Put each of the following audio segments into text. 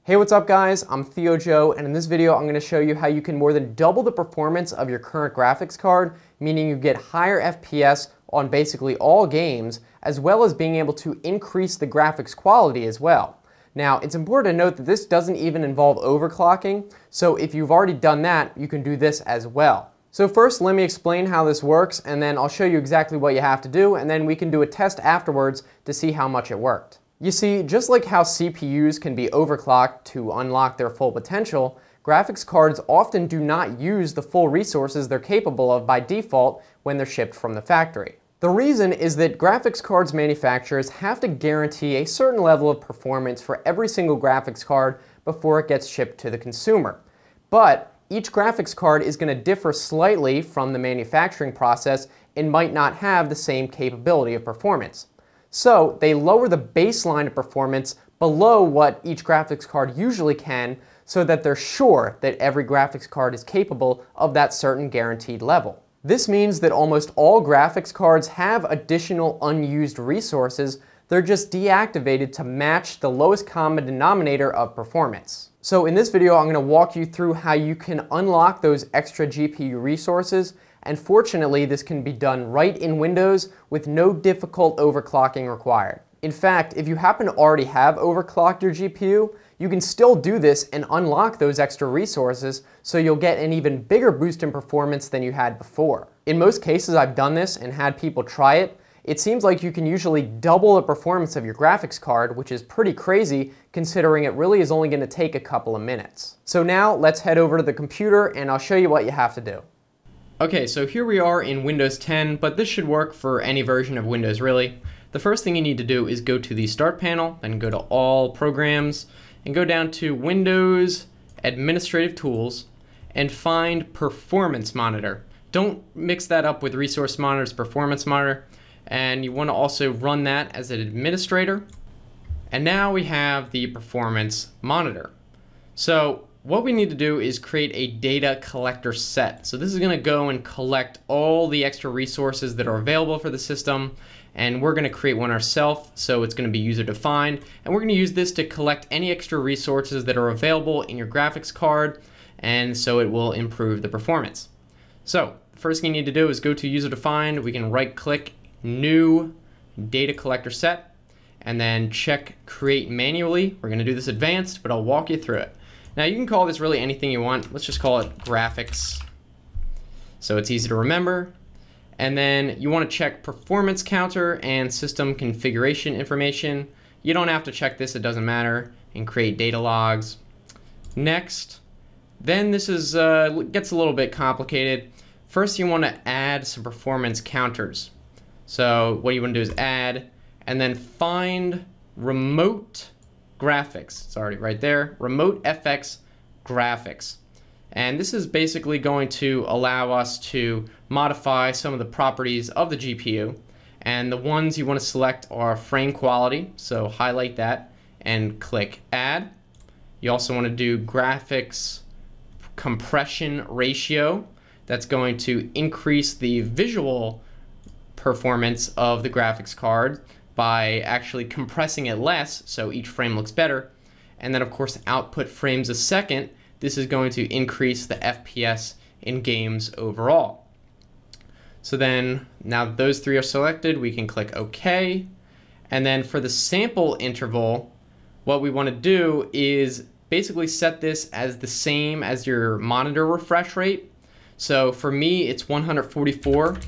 Hey, what's up guys? I'm Theo Joe, and in this video I'm going to show you how you can more than double the performance of your current graphics card, meaning you get higher FPS on basically all games, as well as being able to increase the graphics quality as well. Now, it's important to note that this doesn't even involve overclocking, so if you've already done that, you can do this as well. So first, let me explain how this works, and then I'll show you exactly what you have to do, and then we can do a test afterwards to see how much it worked. You see, just like how CPUs can be overclocked to unlock their full potential, graphics cards often do not use the full resources they're capable of by default when they're shipped from the factory. The reason is that graphics cards manufacturers have to guarantee a certain level of performance for every single graphics card before it gets shipped to the consumer. But each graphics card is going to differ slightly from the manufacturing process and might not have the same capability of performance. So they lower the baseline of performance below what each graphics card usually can, so that they're sure that every graphics card is capable of that certain guaranteed level. This means that almost all graphics cards have additional unused resources. They're just deactivated to match the lowest common denominator of performance. So in this video, I'm going to walk you through how you can unlock those extra GPU resources. And fortunately, this can be done right in Windows with no difficult overclocking required. In fact, if you happen to already have overclocked your GPU, you can still do this and unlock those extra resources, so you'll get an even bigger boost in performance than you had before. In most cases, I've done this and had people try it. It seems like you can usually double the performance of your graphics card, which is pretty crazy considering it really is only going to take a couple of minutes. So now let's head over to the computer and I'll show you what you have to do. Okay, so here we are in Windows 10, but this should work for any version of Windows really. The first thing you need to do is go to the Start panel, then go to All Programs, and go down to Windows Administrative Tools, and find Performance Monitor. Don't mix that up with Resource Monitor's Performance Monitor, and you want to also run that as an administrator. And now we have the Performance Monitor. So what we need to do is create a data collector set. So this is going to go and collect all the extra resources that are available for the system, and we're going to create one ourselves, so it's going to be user defined, and we're going to use this to collect any extra resources that are available in your graphics card, and so it will improve the performance. So the first thing you need to do is go to user defined. We can right click new data collector set and then check create manually. We're going to do this advanced, but I'll walk you through it. Now you can call this really anything you want. Let's just call it graphics, so it's easy to remember. And then you want to check performance counter and system configuration information. You don't have to check this, it doesn't matter. And create data logs. Next, then this is gets a little bit complicated. First you want to add some performance counters. So what you want to do is add, and then find remote graphics. It's already right there. Remote FX graphics. And this is basically going to allow us to modify some of the properties of the GPU. And the ones you want to select are frame quality. So highlight that and click add. You also want to do graphics compression ratio. That's going to increase the visual performance of the graphics card by actually compressing it less, so each frame looks better. And then of course output frames a second. This is going to increase the FPS in games overall. So then now that those three are selected, we can click OK. And then for the sample interval, what we want to do is basically set this as the same as your monitor refresh rate. So for me it's 144.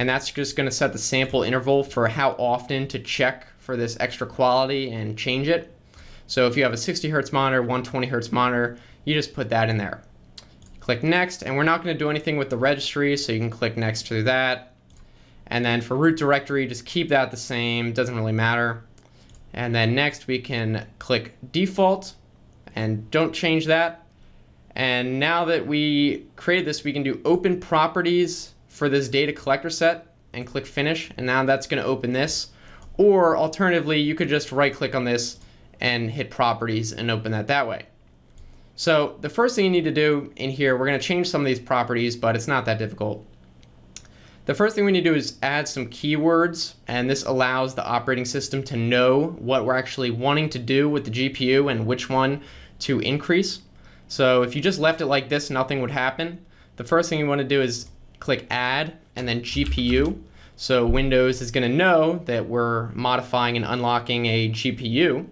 And that's just going to set the sample interval for how often to check for this extra quality and change it. So if you have a 60 Hz monitor, 120 Hz monitor, you just put that in there. Click next, and we're not going to do anything with the registry, so you can click next to that. And then for root directory, just keep that the same, doesn't really matter. And then next we can click default, and don't change that. And now that we created this, we can do open properties for this data collector set and click finish, and now that's going to open this. Or alternatively, you could just right click on this and hit properties and open that way. So the first thing you need to do in here, we're going to change some of these properties, but it's not that difficult. The first thing we need to do is add some keywords, and this allows the operating system to know what we're actually wanting to do with the GPU and which one to increase. So if you just left it like this, nothing would happen. The first thing you want to do is click Add and then GPU. So Windows is going to know that we're modifying and unlocking a GPU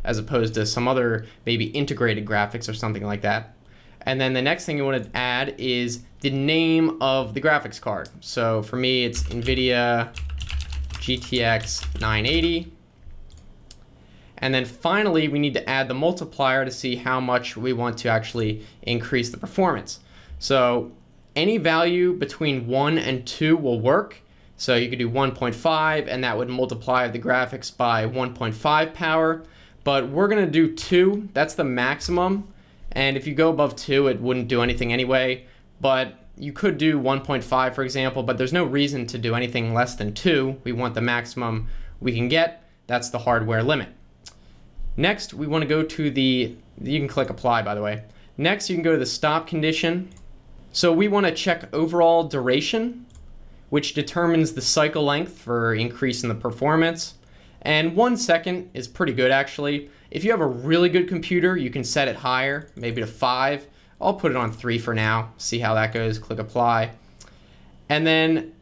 as opposed to some other maybe integrated graphics or something like that. And then the next thing you want to add is the name of the graphics card. So for me, it's NVIDIA GTX 980. And then finally, we need to add the multiplier to see how much we want to actually increase the performance. So any value between 1 and 2 will work. So you could do 1.5, and that would multiply the graphics by 1.5 power. But we're going to do 2. That's the maximum. And if you go above 2, it wouldn't do anything anyway. But you could do 1.5, for example, but there's no reason to do anything less than 2. We want the maximum we can get. That's the hardware limit. Next, we want to go to you can click Apply, by the way. Next, you can go to the stop condition. So we want to check overall duration, which determines the cycle length for increasing the performance. And 1 second is pretty good, actually. If you have a really good computer, you can set it higher, maybe to 5. I'll put it on 3 for now, see how that goes, click Apply. And then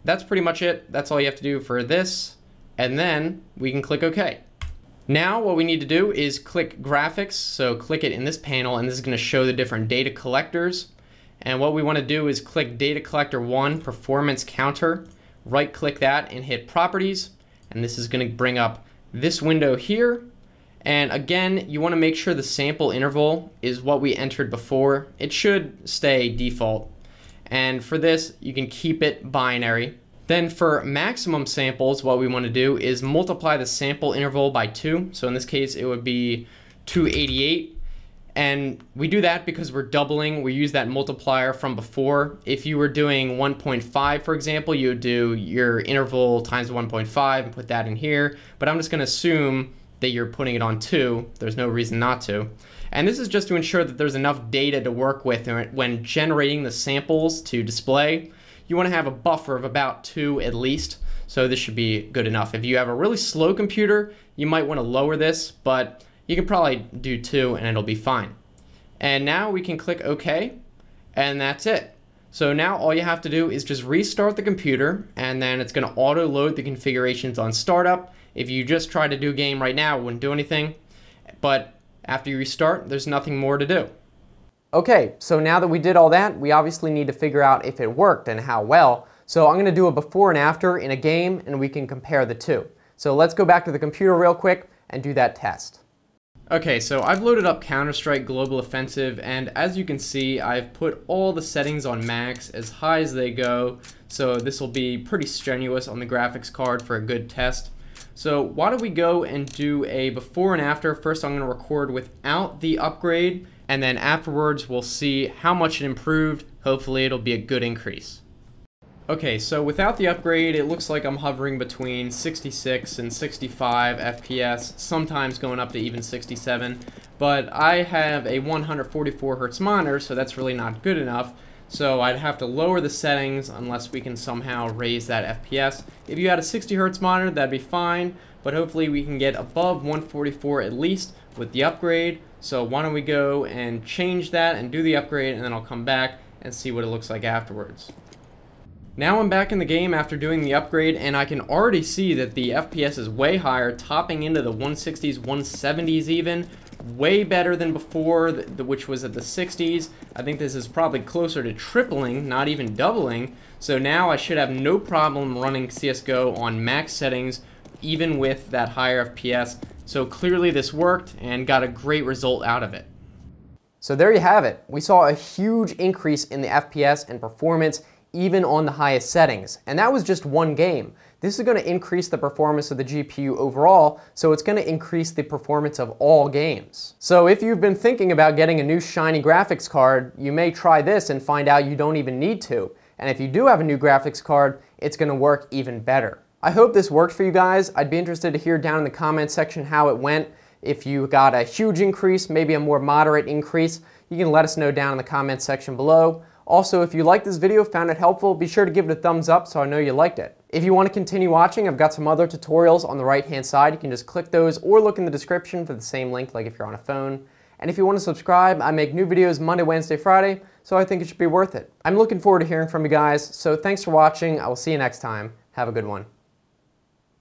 that's pretty much it. That's all you have to do for this. And then we can click OK. Now what we need to do is click Graphics. So click it in this panel, and this is going to show the different data collectors. And what we want to do is click Data Collector 1, Performance Counter. Right click that and hit Properties. And this is going to bring up this window here. And again, you want to make sure the sample interval is what we entered before. It should stay default. And for this, you can keep it binary. Then for maximum samples, what we want to do is multiply the sample interval by 2. So in this case, it would be 288. And we do that because we're doubling. We use that multiplier from before. If you were doing 1.5, for example, you would do your interval times 1.5 and put that in here. But I'm just going to assume that you're putting it on 2. There's no reason not to. And this is just to ensure that there's enough data to work with when generating the samples to display. You want to have a buffer of about 2 at least. So this should be good enough. If you have a really slow computer, you might want to lower this, but you can probably do 2 and it'll be fine. And now we can click OK, and that's it. So now all you have to do is just restart the computer, and then it's going to auto load the configurations on startup. If you just try to do a game right now, it wouldn't do anything. But after you restart, there's nothing more to do. Okay, so now that we did all that, we obviously need to figure out if it worked and how well. So I'm going to do a before and after in a game, and we can compare the two. So let's go back to the computer real quick and do that test. Okay, so I've loaded up Counter-Strike Global Offensive, and as you can see, I've put all the settings on max as high as they go. So this will be pretty strenuous on the graphics card for a good test. So why don't we go and do a before and after. First I'm going to record without the upgrade, and then afterwards we'll see how much it improved. Hopefully it'll be a good increase. Okay, so without the upgrade, it looks like I'm hovering between 66 and 65 FPS, sometimes going up to even 67, but I have a 144 Hz monitor, so that's really not good enough. So I'd have to lower the settings unless we can somehow raise that FPS. If you had a 60 Hz monitor, that'd be fine, but hopefully we can get above 144 at least with the upgrade. So why don't we go and change that and do the upgrade, and then I'll come back and see what it looks like afterwards. Now I'm back in the game after doing the upgrade, and I can already see that the FPS is way higher, topping into the 160s, 170s even. Way better than before, which was at the 60s. I think this is probably closer to tripling, not even doubling. So now I should have no problem running CSGO on max settings, even with that higher FPS. So clearly this worked and got a great result out of it. So there you have it. We saw a huge increase in the FPS and performance even on the highest settings. And that was just one game. This is going to increase the performance of the GPU overall, so it's going to increase the performance of all games. So if you've been thinking about getting a new shiny graphics card, you may try this and find out you don't even need to. And if you do have a new graphics card, it's going to work even better. I hope this worked for you guys. I'd be interested to hear down in the comment section how it went. If you got a huge increase, maybe a more moderate increase, you can let us know down in the comment section below. Also, if you liked this video, found it helpful, be sure to give it a thumbs up so I know you liked it. If you want to continue watching, I've got some other tutorials on the right-hand side. You can just click those or look in the description for the same link like if you're on a phone. And if you want to subscribe, I make new videos Monday, Wednesday, Friday, so I think it should be worth it. I'm looking forward to hearing from you guys, so thanks for watching. I will see you next time. Have a good one.